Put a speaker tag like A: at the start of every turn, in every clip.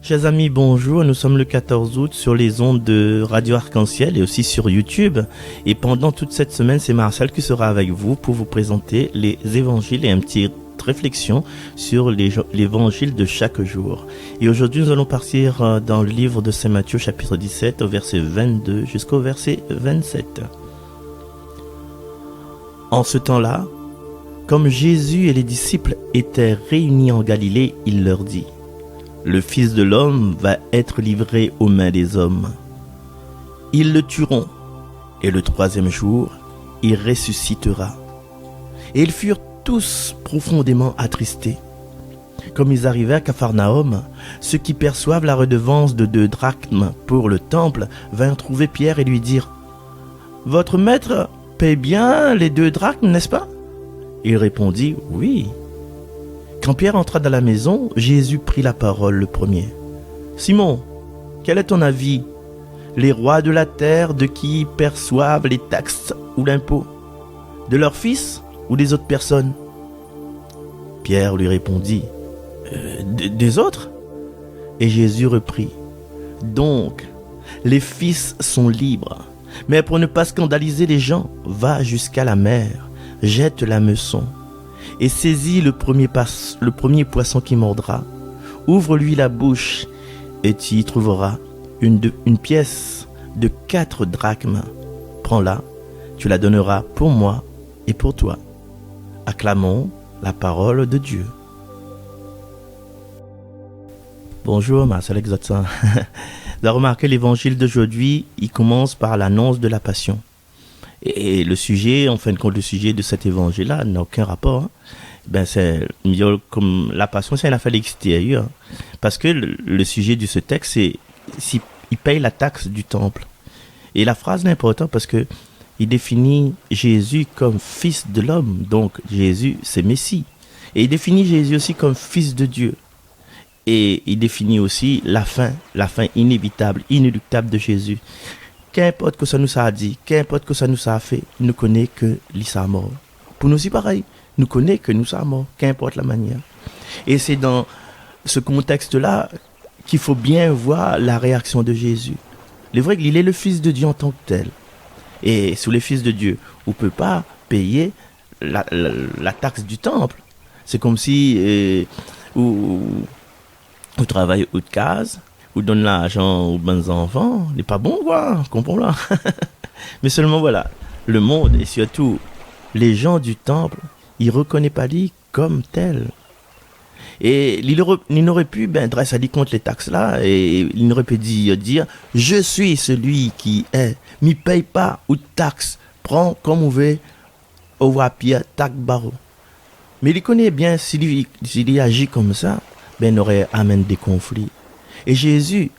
A: Chers amis, bonjour. Nous sommes le 14 août sur les ondes de Radio Arc-en-Ciel et aussi sur YouTube. Et pendant toute cette semaine, c'est Marcel qui sera avec vous pour vous présenter les évangiles et une petite réflexion sur l'évangile de chaque jour. Et aujourd'hui, nous allons partir dans le livre de Saint Matthieu, chapitre 17, au verset 22 jusqu'au verset 27. En ce temps-là, comme Jésus et les disciples étaient réunis en Galilée, il leur dit: le Fils de l'homme va être livré aux mains des hommes. Ils le tueront, et le troisième jour, il ressuscitera. Et ils furent tous profondément attristés. Comme ils arrivaient à Capharnaüm, ceux qui perçoivent la redevance de 2 drachmes pour le temple vinrent trouver Pierre et lui dirent: votre maître paie bien les 2 drachmes, n'est-ce pas? Il répondit: oui. Quand Pierre entra dans la maison, Jésus prit la parole le premier. Simon, quel est ton avis? Les rois de la terre de qui perçoivent les taxes ou l'impôt? De leurs fils ou des autres personnes? Pierre lui répondit: des autres? Et Jésus reprit: donc, les fils sont libres, mais pour ne pas scandaliser les gens, va jusqu'à la mer, jette l'hameçon et saisis le premier poisson qui mordra. Ouvre-lui la bouche et tu y trouveras une pièce de 4 drachmes. Prends-la, tu la donneras pour moi et pour toi. Acclamons la parole de Dieu. Bonjour, Marcel Exotsan. Vous avez remarqué, l'évangile d'aujourd'hui, il commence par l'annonce de la passion. Et le sujet, en fin de compte, le sujet de cet évangile-là n'a aucun rapport. C'est comme la passion, c'est une affaire extérieure. Parce que le sujet de ce texte, c'est s'il paye la taxe du temple. Et la phrase est importante parce que il définit Jésus comme fils de l'homme. Donc Jésus, c'est Messie. Et il définit Jésus aussi comme fils de Dieu. Et il définit aussi la fin inévitable, inéluctable de Jésus. Qu'importe que ça nous a dit, qu'importe que ça nous a fait, nous connaît que l'Issa mort. Pour nous aussi pareil, nous connaît que nous sommes morts, qu'importe la manière. Et c'est dans ce contexte-là qu'il faut bien voir la réaction de Jésus. Il est vrai qu'il est le Fils de Dieu en tant que tel. Et sous les Fils de Dieu, on ne peut pas payer la taxe du temple. C'est comme si vous travaillez au case, ou donne l'argent aux bons enfants, n'est pas bon, quoi, comprends-le. Mais seulement voilà, le monde et surtout les gens du temple, ils ne reconnaissent pas lui comme tel. Et il n'aurait pu dresser à lui contre les taxes là, et il n'aurait pu dire: je suis celui qui est, m'y paye pas ou taxe, prends comme vous voulez, au voir pire, taxe barreau. Mais il connaît bien, s'il agit comme ça, il aurait amène des conflits. Et Jésus,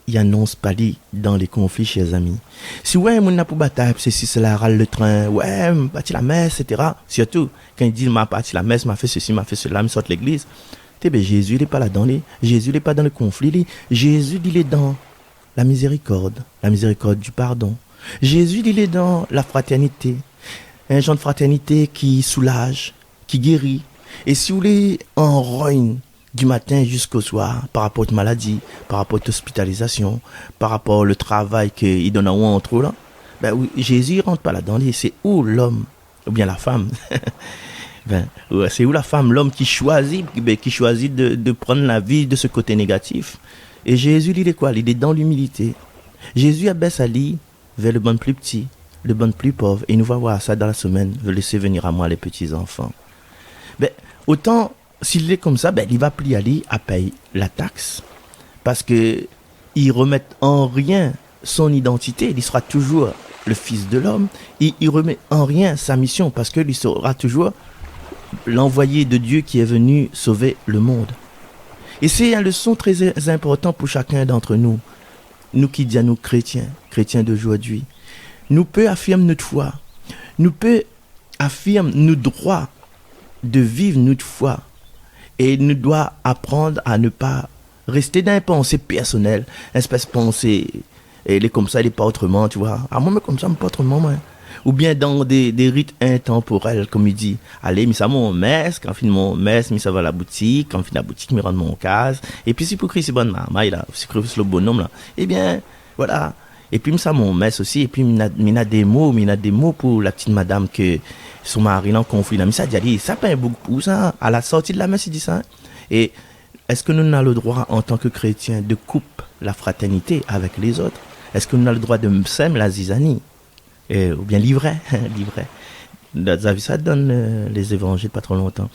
A: il annonce pas lui dans les conflits, chers amis. Si ouais, mon n'a pas bataille, c'est si cela râle le train, ouais, m'a parti la messe, etc. Surtout, quand il dit m'a parti la messe, m'a fait ceci, m'a fait cela, me sort l'église. Jésus, il n'est pas là-dedans, Jésus, il n'est pas dans le conflit, Jésus, il est dans la miséricorde du pardon. Jésus, il est dans la fraternité. Un genre de fraternité qui soulage, qui guérit. Et si vous voulez en rogne, du matin jusqu'au soir, par rapport à maladie, par rapport à l'hospitalisation, par rapport au travail qu'il donne à ou entre eux, là, Jésus ne rentre pas là-dedans. C'est où l'homme, ou bien la femme. C'est où la femme, l'homme qui choisit de prendre la vie de ce côté négatif. Et Jésus, il est quoi? Il est dans l'humilité. Jésus abaisse à lui vers le bon plus petit, le bon plus pauvre. Et nous allons voir ça dans la semaine. Je laisser venir à moi les petits enfants. Autant, s'il est comme ça, il va plus aller à payer la taxe. Parce que il remet en rien son identité. Il sera toujours le Fils de l'homme. Et il remet en rien sa mission. Parce qu'il sera toujours l'envoyé de Dieu qui est venu sauver le monde. Et c'est une leçon très importante pour chacun d'entre nous. Nous qui disons, nous chrétiens d'aujourd'hui. Nous peut affirmer notre foi. Nous peut affirmer notre droit de vivre notre foi. Et nous doit apprendre à ne pas rester dans une pensée personnelle, une espèce de pensée, et elle est comme ça, elle n'est pas autrement, tu vois. Ah, moi, mais comme ça, mais pas autrement, moi. Ou bien dans des rites intemporels, comme il dit. Allez, mais ça mon messe, quand fin mon messe, mais ça va à la boutique, quand fin la boutique, me rend mon case. Et puis, si pour Christ, c'est bonne maman, là, si Christ, le bonhomme, là. Eh bien, voilà. Et puis, ça mon messe aussi. Et puis, il y a des mots pour la petite madame que son mari, là, conflit. Mais ça, dit, ça paye beaucoup, ça. À la sortie de la messe, il dit ça. Et est-ce que nous avons le droit, en tant que chrétiens, de couper la fraternité avec les autres? Est-ce que nous avons le droit de s'aimer la zizanie? Ou bien livret. Ça donne les évangiles pas trop longtemps.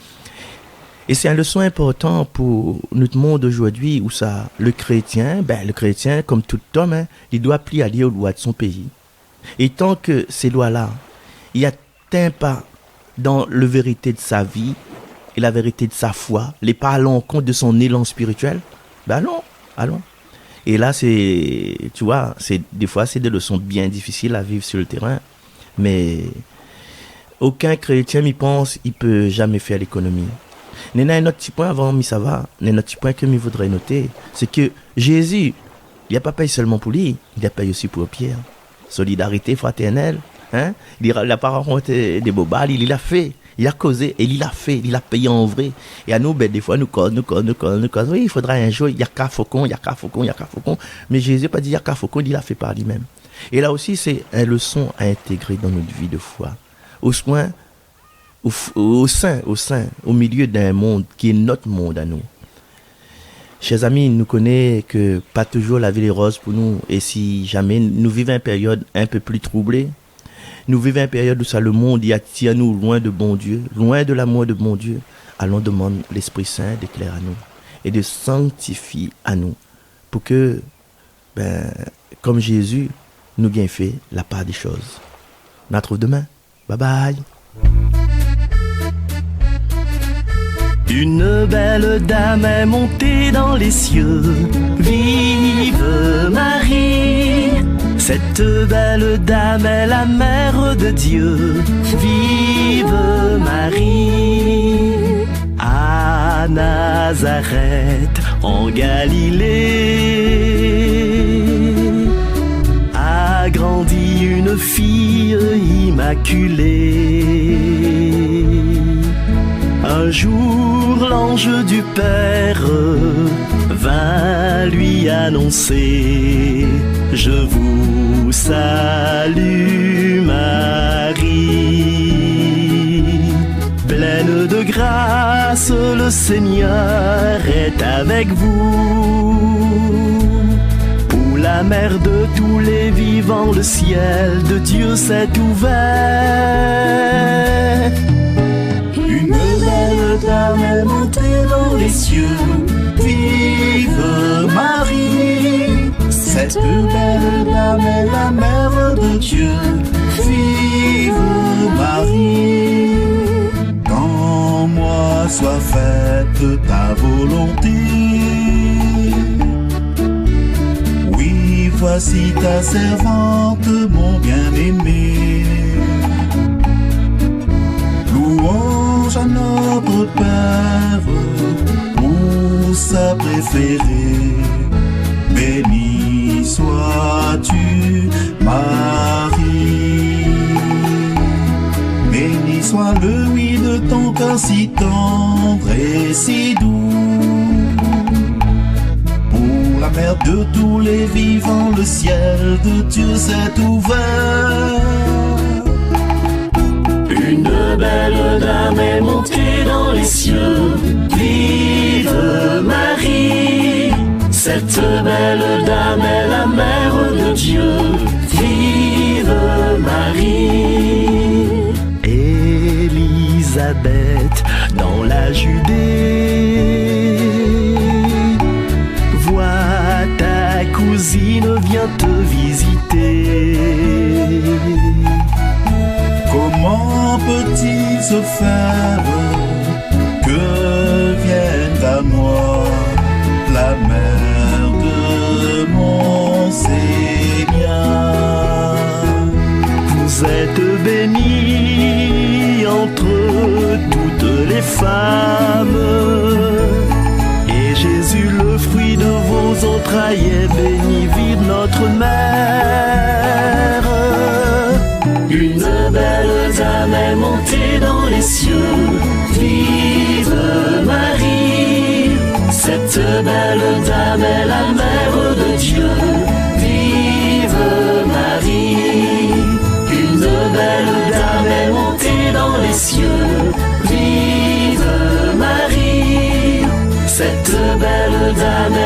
A: Et c'est une leçon importante pour notre monde aujourd'hui où ça, le chrétien, comme tout homme, hein, il doit plier aux lois de son pays. Et tant que ces lois-là, il n'atteint pas dans la vérité de sa vie et la vérité de sa foi, les pas à l'encontre de son élan spirituel, allons. Et là, tu vois, des fois, c'est des leçons bien difficiles à vivre sur le terrain. Mais aucun chrétien m'y pense, il peut jamais faire l'économie. Il y a un autre petit point avant, mais ça va. Il y a un autre petit point que je voudrais noter. C'est que Jésus, il n'a pas payé seulement pour lui, il a payé aussi pour Pierre. Solidarité fraternelle. Hein? Il n'a pas rencontré des bobales, il l'a fait. Il a causé et il l'a fait, il a payé en vrai. Et à nous, des fois, nous cause. Oui, il faudra un jour, il y a qu'à faucon. Mais Jésus n'a pas dit il y a qu'à faucon, il l'a fait par lui-même. Et là aussi, c'est une leçon à intégrer dans notre vie de foi. Au milieu d'un monde qui est notre monde à nous. Chers amis, nous connaissons que pas toujours la vie est rose pour nous. Et si jamais nous vivons une période un peu plus troublée, nous vivons une période où ça, le monde y attire nous loin de bon Dieu, loin de l'amour de bon Dieu. Allons demander l'Esprit Saint d'éclairer à nous et de sanctifier à nous pour que, comme Jésus, nous ayons fait la part des choses. On la retrouve demain. Bye bye.
B: Une belle dame est montée dans les cieux. Vive Marie! Cette belle dame est la mère de Dieu. Vive Marie! À Nazareth, en Galilée, a grandi une fille immaculée. Un jour, l'ange du Père vint lui annoncer: je vous salue Marie, pleine de grâce, le Seigneur est avec vous. Pour la mère de tous les vivants, le ciel de Dieu s'est ouvert. Une belle dame est montée dans les cieux. Vive Marie! Cette belle dame est la mère de Dieu. Vive Marie! Qu'en moi soit faite ta volonté. Oui, voici ta servante, mon bien-aimé. Louange à notre Père pour sa préférée. Béni sois-tu, Marie. Béni soit le oui de ton cœur si tendre et si doux. Pour la mère de tous les vivants, le ciel de Dieu s'est ouvert. Une belle dame est montée dans les cieux. Vive Marie! Cette belle dame est la mère de Dieu. Vive Marie! Élisabeth dans la Judée, vois ta cousine vient te visiter. Comment peut-il se faire que vienne à moi la mère de mon Seigneur? Vous êtes bénie entre toutes les femmes, et Jésus, le fruit de vos entrailles, est béni. Vive notre mère! Une Cette belle dame est la mère de Dieu. Vive Marie. Une belle dame est montée dans les cieux. Vive Marie. Cette belle dame